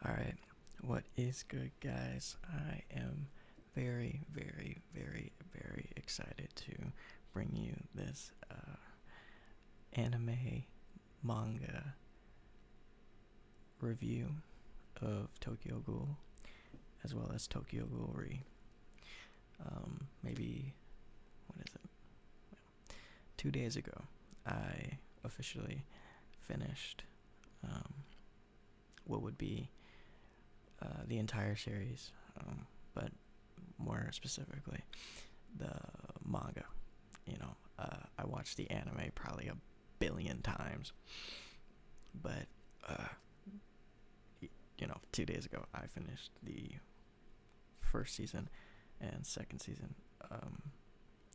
Alright, what is good, guys? I am very, very, very, very excited to bring you this anime manga review of Tokyo Ghoul, as well as Tokyo Ghoul Re. Maybe, what is it? 2 days ago, I officially finished what would be the entire series, but more specifically, the manga. I watched the anime probably a billion times, but 2 days ago I finished the first season and second season,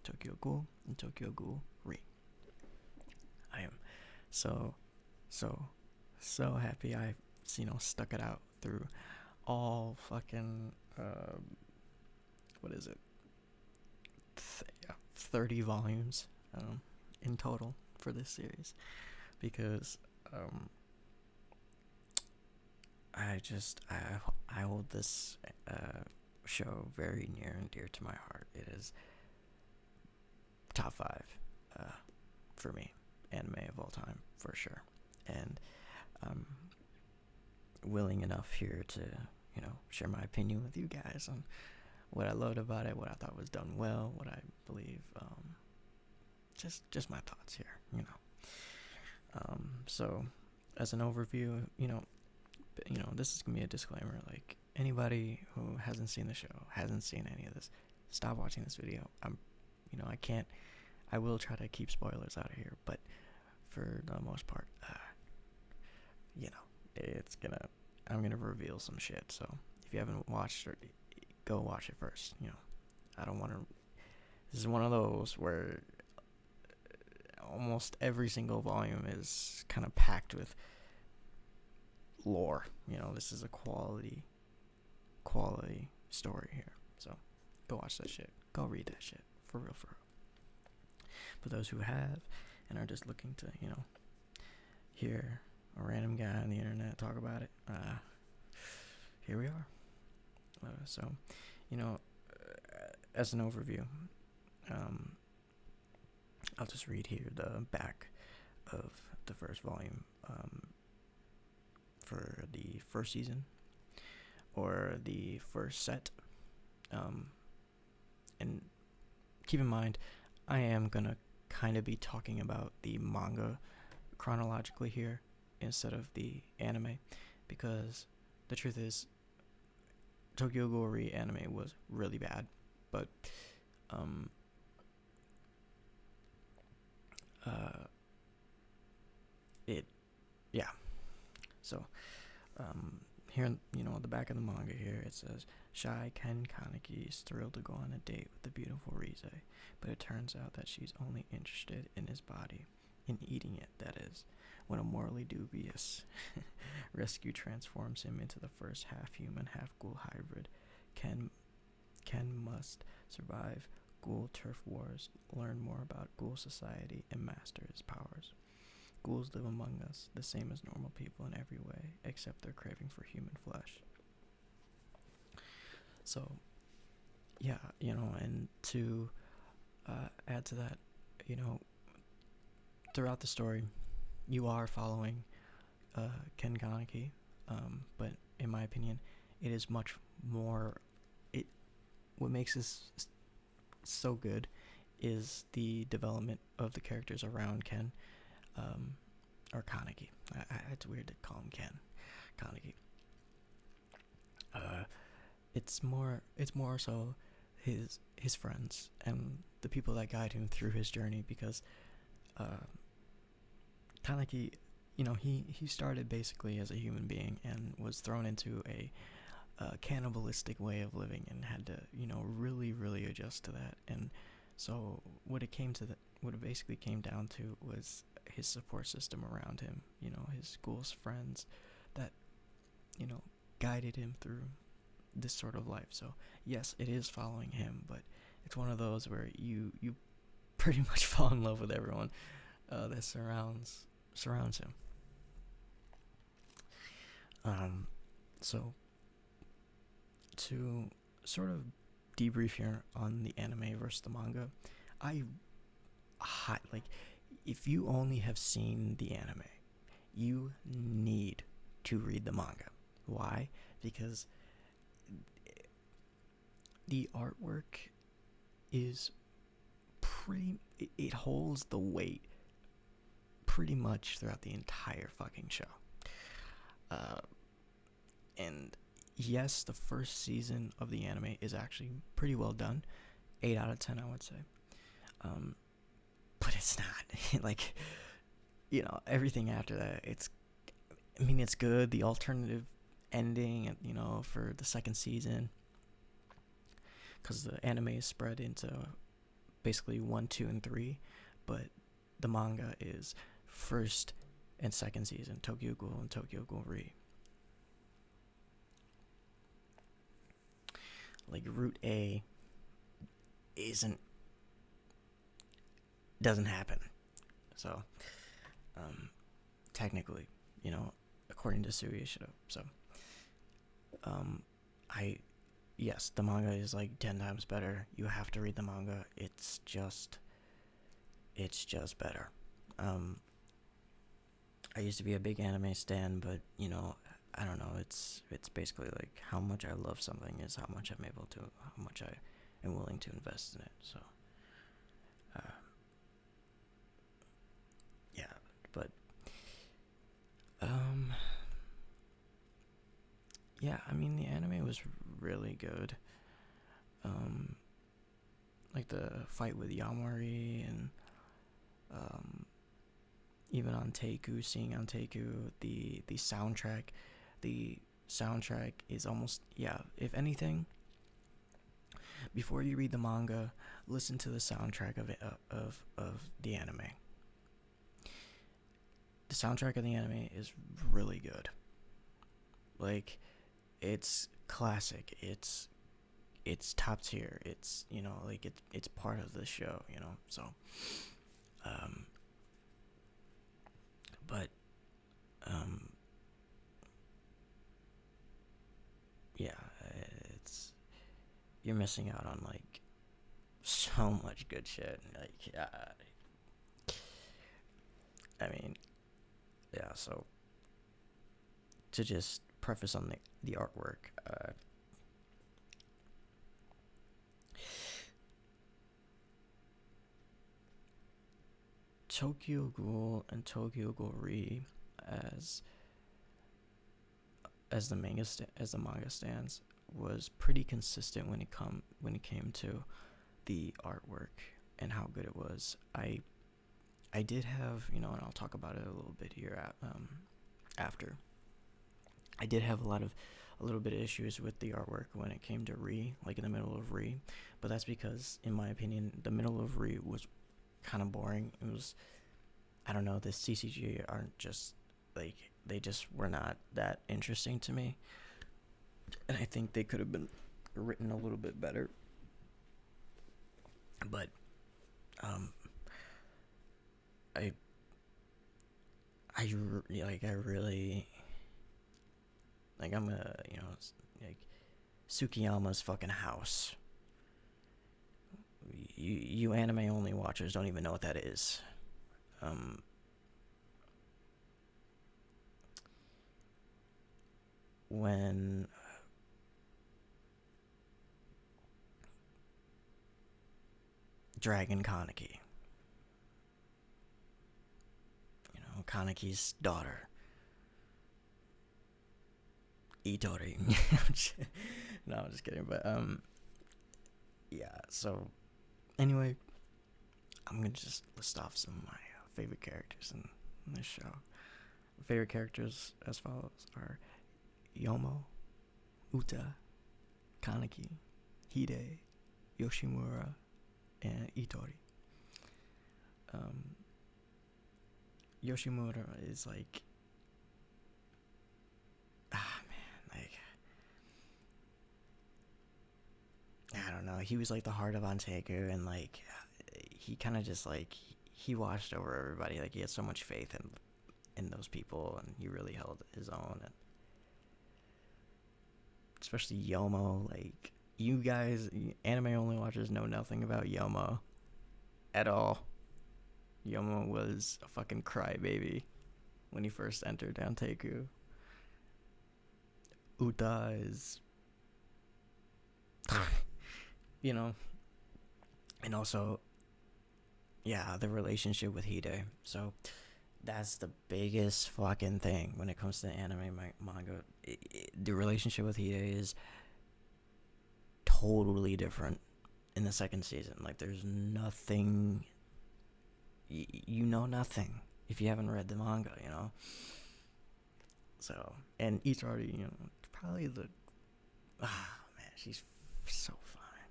Tokyo Ghoul and Tokyo Ghoul Re. I am so, so, so happy I, stuck it out through all fucking, what is it? 30 volumes in total for this series, because I hold this show very near and dear to my heart. It is top 5 for me, anime of all time, for sure. And I'm willing enough here to, share my opinion with you guys on what I loved about it, what I thought was done well, what I believe, just my thoughts here. So as an overview, this is gonna be a disclaimer. Like, anybody who hasn't seen the show, hasn't seen any of this, stop watching this video. I will try to keep spoilers out of here, but for the most part, I'm gonna reveal some shit. So if you haven't watched it, go watch it first. I don't want to. This is one of those where almost every single volume is kind of packed with lore. This is a quality story here. So go watch that shit. Go read that shit. For real, for real. For those who have and are just looking to, hear a random guy on the internet talk about it, here we are. So, as an overview, I'll just read here the back of the first volume for the first season, or the first set. And keep in mind, I am gonna kind of be talking about the manga chronologically here instead of the anime, because the truth is, Tokyo Ghoul Re anime was really bad, but so here, on the back of the manga here, it says, Shy Ken Kaneki is thrilled to go on a date with the beautiful Rize, but it turns out that she's only interested in his body, in eating it, that is, when a morally dubious rescue transforms him into the first half-human, half-ghoul hybrid. Ken must survive ghoul turf wars, learn more about ghoul society, and master his powers. Ghouls live among us, the same as normal people in every way, except their craving for human flesh. So, yeah, and to add to that, throughout the story, you are following Ken Kaneki, but in my opinion, it is much more. What makes this so good is the development of the characters around Ken, or Kaneki. It's weird to call him Ken. Kaneki. It's more so his friends and the people that guide him through his journey, because Kaneki, he started basically as a human being and was thrown into a cannibalistic way of living, and had to, really, really adjust to that. And so what it basically came down to was his support system around him, his school's friends that, guided him through this sort of life. So yes, it is following him, but it's one of those where you pretty much fall in love with everyone that surrounds him. So, to sort of debrief here on the anime versus the manga, I like, if you only have seen the anime, you need to read the manga. Why? Because the artwork is it holds the weight pretty much throughout the entire fucking show. Uh, and yes, the first season of the anime is actually pretty well done. 8 out of 10, I would say. But it's not. Like, everything after that, it's good. The alternative ending, for the second season, because the anime is spread into basically 1, 2, and 3, but the manga is first and second season, Tokyo Ghoul and Tokyo Ghoul Re. Like, Route A doesn't happen. So, technically, according to Suya Shido. So, yes, the manga is like 10 times better. You have to read the manga. It's just better. I used to be a big anime stan, but I don't know. It's basically like how much I love something is how much how much I am willing to invest in it. So, yeah, but yeah, I mean the anime was really good. Like the fight with Yamari and even on Teiku, seeing on Teiku, the soundtrack is almost, yeah, if anything, before you read the manga, listen to the soundtrack of the anime. The soundtrack of the anime is really good. Like, it's classic. It's top tier. It's like it's part of the show. So, but yeah, it's you're missing out on like so much good shit. Like, I mean, yeah. So, to just preface on the artwork, Tokyo Ghoul and Tokyo Ghoul Re as the manga stands was pretty consistent when it came to the artwork and how good it was. I did have, and I'll talk about it a little bit here after. I did have a little bit of issues with the artwork when it came to Re, like in the middle of Re, but that's because, in my opinion, the middle of Re was kind of boring. It was, I don't know, the CCG aren't just like, they just were not that interesting to me, and I think they could have been written a little bit better. But I really like, I'm a, like, Tsukiyama's fucking house. You anime only watchers don't even know what that is. When Dragon Kaneki, Kaneki's daughter, Itori. No, I'm just kidding. But yeah. So anyway, I'm gonna just list off some of my favorite characters in this show. Favorite characters as follows are Yomo, Uta, Kaneki, Hide, Yoshimura, and Itori. Yoshimura is like, man, like, I don't know. He was like the heart of Anteku, and like, he kind of just like, he watched over everybody. Like, he had so much faith in those people, and he really held his own. And especially Yomo. Like, you guys, anime only watchers, know nothing about Yomo at all. Yomo was a fucking crybaby when he first entered Danteku. Uta is, you know, and also, yeah, the relationship with Hide. So that's the biggest fucking thing when it comes to anime manga. The relationship with Hide is totally different in the second season. Like, there's nothing, you know nothing if you haven't read the manga, you know. So, and Itori, you know, probably the, man, she's so fine.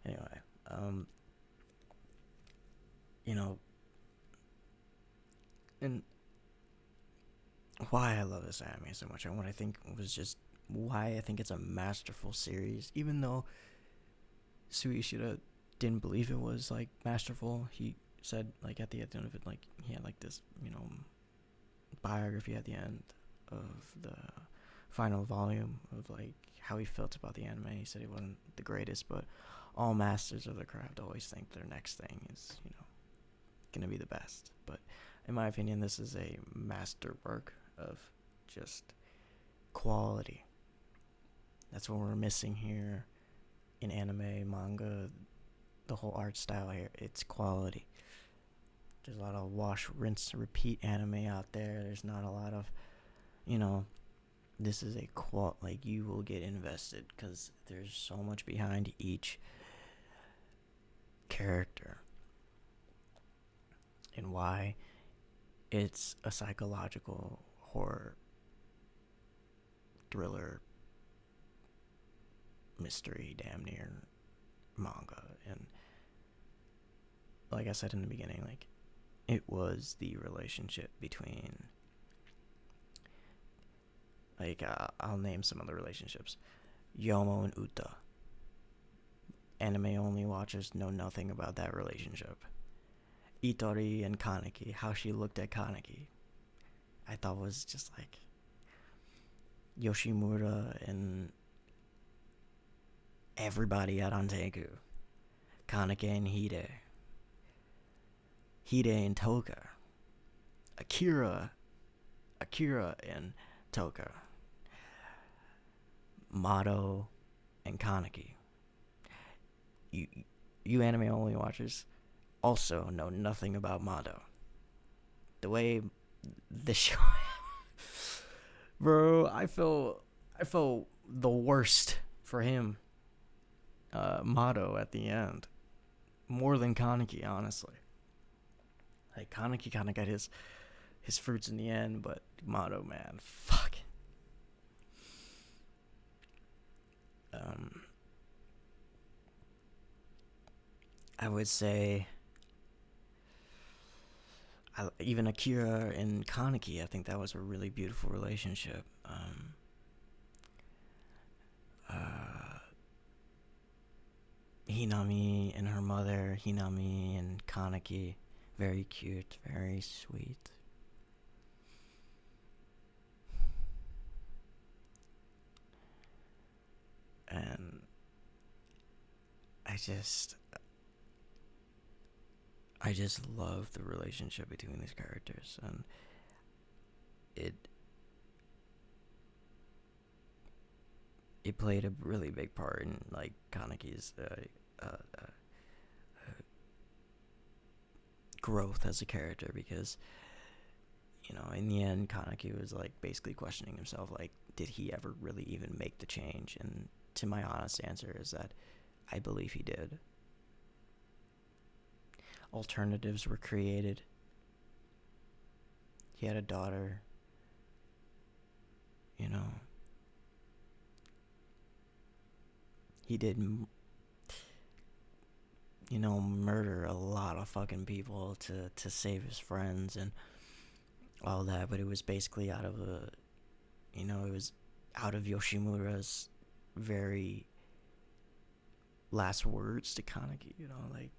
Anyway, you know, and why I love this anime so much, and what I think was just why I think it's a masterful series, even though Sui Ishida didn't believe it was like masterful. He said, like, at the end of it, like, he had like this, you know, biography at the end of the final volume of like how he felt about the anime. He said it wasn't the greatest, but all masters of the craft always think their next thing is, you know, gonna be the best. But in my opinion, this is a masterwork of just quality. That's what we're missing here in anime, manga, the whole art style here. It's quality. There's a lot of wash, rinse, repeat anime out there. There's not a lot of, you know, this is a like, you will get invested because there's so much behind each character and why it's a psychological horror thriller mystery damn near manga. And like I said in the beginning, like, it was the relationship between, like, I'll name some other relationships. Yomo and Uta. Anime only watchers know nothing about that relationship. Itori and Kaneki, how she looked at Kaneki, I thought was just like Yoshimura and everybody at Anteku. Kaneki and Hide and Toka, Akira and Toka, Mato and Kaneki. You anime only watchers also know nothing about Mato. The way the show, bro, I felt the worst for him, Mato, at the end, more than Kaneki, honestly. Like, Kaneki kind of got his fruits in the end, but Mato, man, fuck. I would say, even Akira and Kaneki, I think that was a really beautiful relationship. Hinami and her mother, Hinami and Kaneki, very cute, very sweet. And I just love the relationship between these characters, and it played a really big part in, like, Kaneki's growth as a character, because, you know, in the end, Kaneki was, like, basically questioning himself, like, did he ever really even make the change? And to my honest answer is that I believe he did. Alternatives were created. He had a daughter, you know. He did, you know, murder a lot of fucking people to save his friends and all that, but it was basically out of it was out of Yoshimura's very last words to Kaneki, you know, like,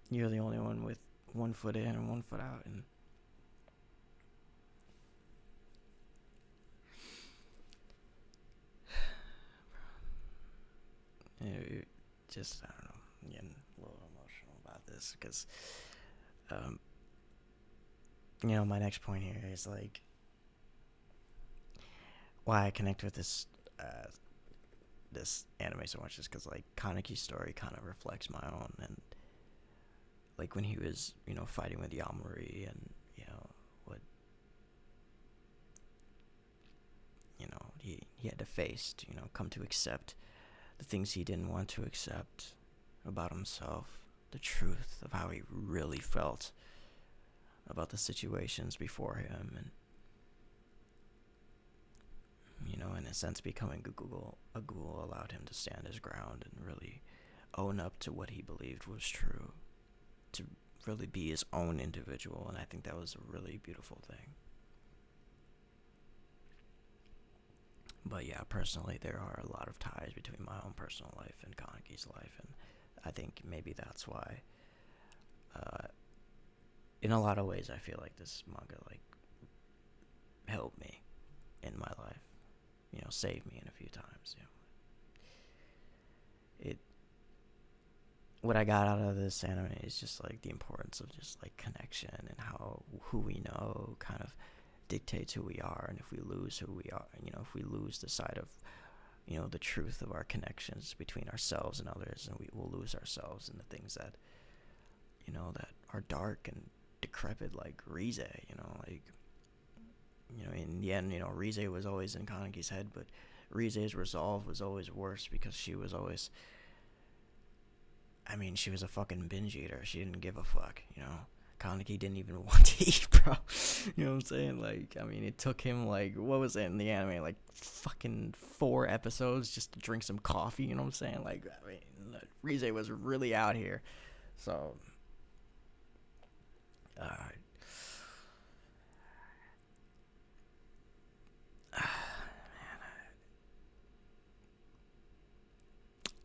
you're the only one with one foot in and one foot out. And just, I don't know, I'm getting a little emotional about this because, um, my next point here is like why I connect with this anime so much is because like Kaneki's story kind of reflects my own, and like when he was fighting with Yamori, and what he had to face to come to accept the things he didn't want to accept about himself, the truth of how he really felt about the situations before him, and in a sense, becoming a ghoul allowed him to stand his ground and really own up to what he believed was true, to really be his own individual, and I think that was a really beautiful thing. But yeah, personally, there are a lot of ties between my own personal life and Kaneki's life, and I think maybe that's why, uh, in a lot of ways, I feel like this manga like helped me in my life, saved me in a few times. It what I got out of this anime is just like the importance of just like connection, and how who we know kind of dictates who we are, and if we lose who we are, if we lose the side of the truth of our connections between ourselves and others, and we will lose ourselves in the things that that are dark and decrepit, like Rize. Like in the end, Rize was always in Kaneki's head, but Rize's resolve was always worse because she was always, I mean, she was a fucking binge eater. She didn't give a fuck, Kaneki didn't even want to eat, bro. You know what I'm saying? Like, I mean, it took him, like, what was it in the anime? Like, fucking 4 episodes just to drink some coffee, you know what I'm saying? Like, I mean, Rize was really out here. So, uh,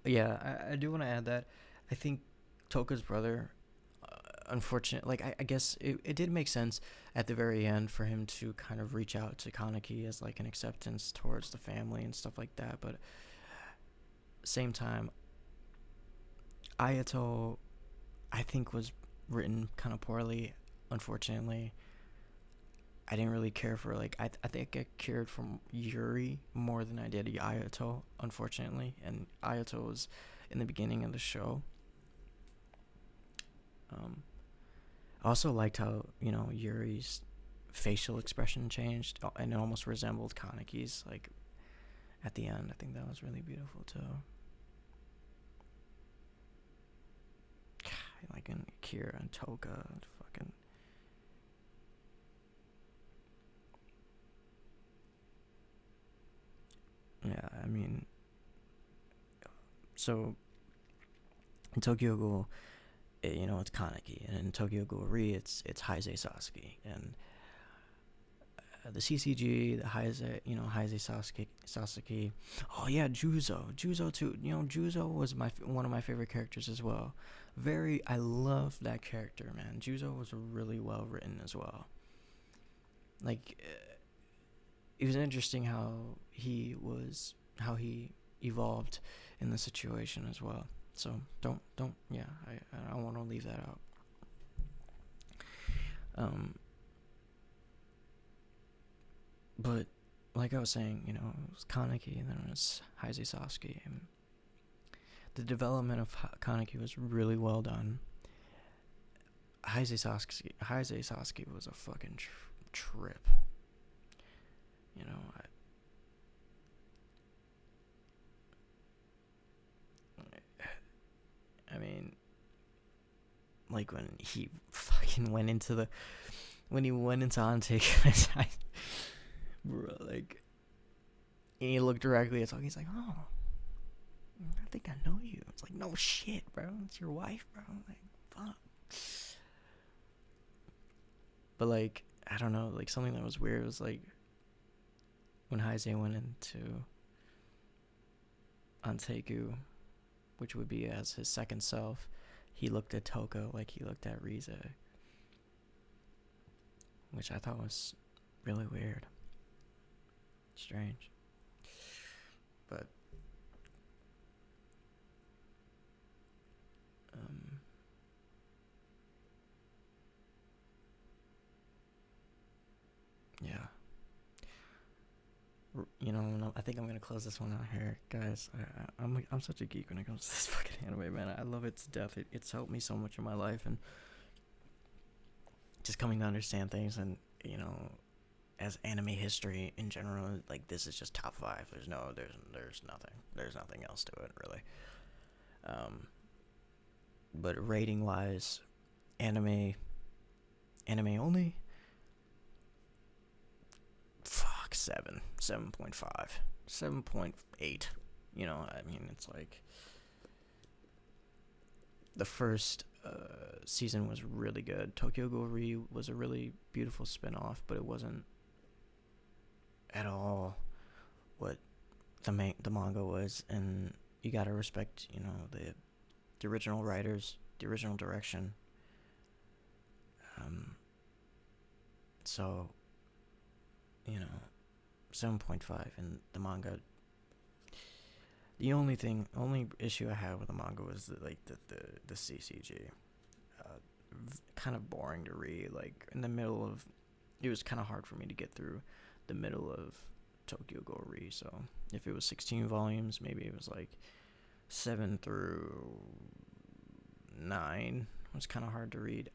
yeah, I do want to add that I think Toka's brother, unfortunate, like I guess it did make sense at the very end for him to kind of reach out to Kaneki as like an acceptance towards the family and stuff like that, but same time, Ayato I think was written kind of poorly, unfortunately. I didn't really care for like I think I cared for Yuri more than I did Ayato, unfortunately, and Ayato was in the beginning of the show. um I also liked how Yuri's facial expression changed, and it almost resembled Kaneki's. Like at the end, I think that was really beautiful too. Like in Kira and Toga, fucking yeah. I mean, so in Tokyo Ghoul, it's Kaneki, and in Tokyo Ghoul Re, it's Heisei Sasuke, and the CCG, the Heisei, Heisei Sasuke. Oh yeah, Juzo too. Juzo was one of my favorite characters as well. I love that character, man. Juzo was really well written as well. Like, it was interesting how he evolved in the situation as well. So yeah, I don't want to leave that out. But like I was saying, it was Kaneki, and then it was Heisei Sasuke, and the development of Kaneki was really well done. Heisei Sasuke was a fucking trip. You know, I mean, like when he fucking when he went into Antake's eyes, bro, like, and he looked directly at Sasuke, he's like, oh, I think I know you. It's like, no shit, bro. It's your wife, bro. Like, fuck. But like, I don't know, like something that was weird was like when Heisei went into Anteku, which would be as his second self, he looked at Toka like he looked at Rize, which I thought was really weird. Strange. But I think I'm gonna close this one out here, guys. I'm such a geek when it comes to this fucking anime, man. I love it to death. It's helped me so much in my life, and just coming to understand things, and as anime history in general, like this is just top five. There's nothing else to it really. But rating wise, anime only. Fuck 7.5, 7.8. I mean, it's like the first season was really good. Tokyo Ghoul was a really beautiful spin-off, but it wasn't at all what the manga was, and you gotta respect, the original writers, the original direction. So, 7.5, and the manga. The only issue I had with the manga was the CCG. Kind of boring to read. Like in the middle of, it was kind of hard for me to get through the middle of Tokyo Ghoul. So if it was 16 volumes, maybe it was like 7 through 9. It was kind of hard to read.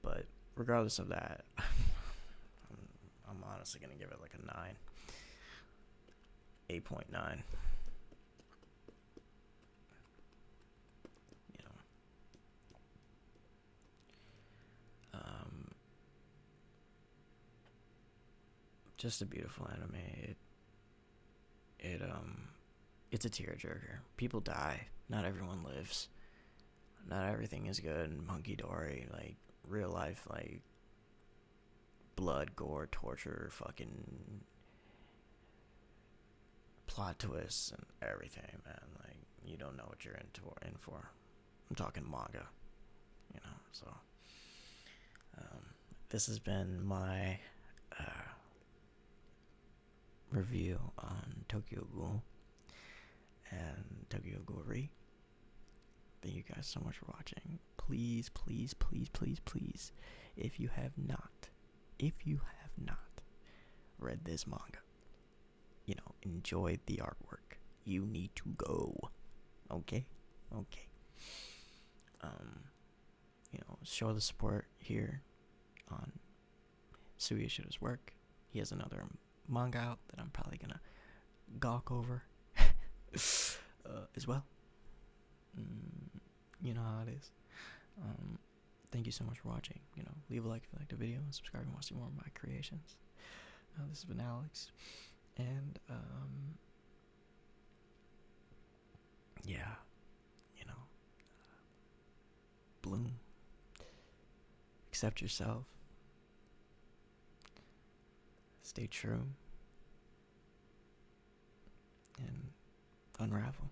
But regardless of that, I'm honestly gonna give it like a 9. 8.9. Just a beautiful anime. It's a tearjerker. People die. Not everyone lives. Not everything is good. Hunky dory, like real life, like blood, gore, torture, fucking plot twists and everything, man. Like you don't know what you're in for. I'm talking manga, So this has been my review on Tokyo Ghoul and Tokyo Ghoul Re. Thank you guys so much for watching. Please, please, please, please, please, if you have not read this manga, enjoy the artwork. You need to go. Okay? Show the support here on Suya Shura's work. He has another manga out that I'm probably gonna gawk over as well. You know how it is. Thank you so much for watching. Leave a like if you liked the video, and subscribe if you want to see more of my creations. This has been Alex, and bloom. Accept yourself. Stay true. And unravel.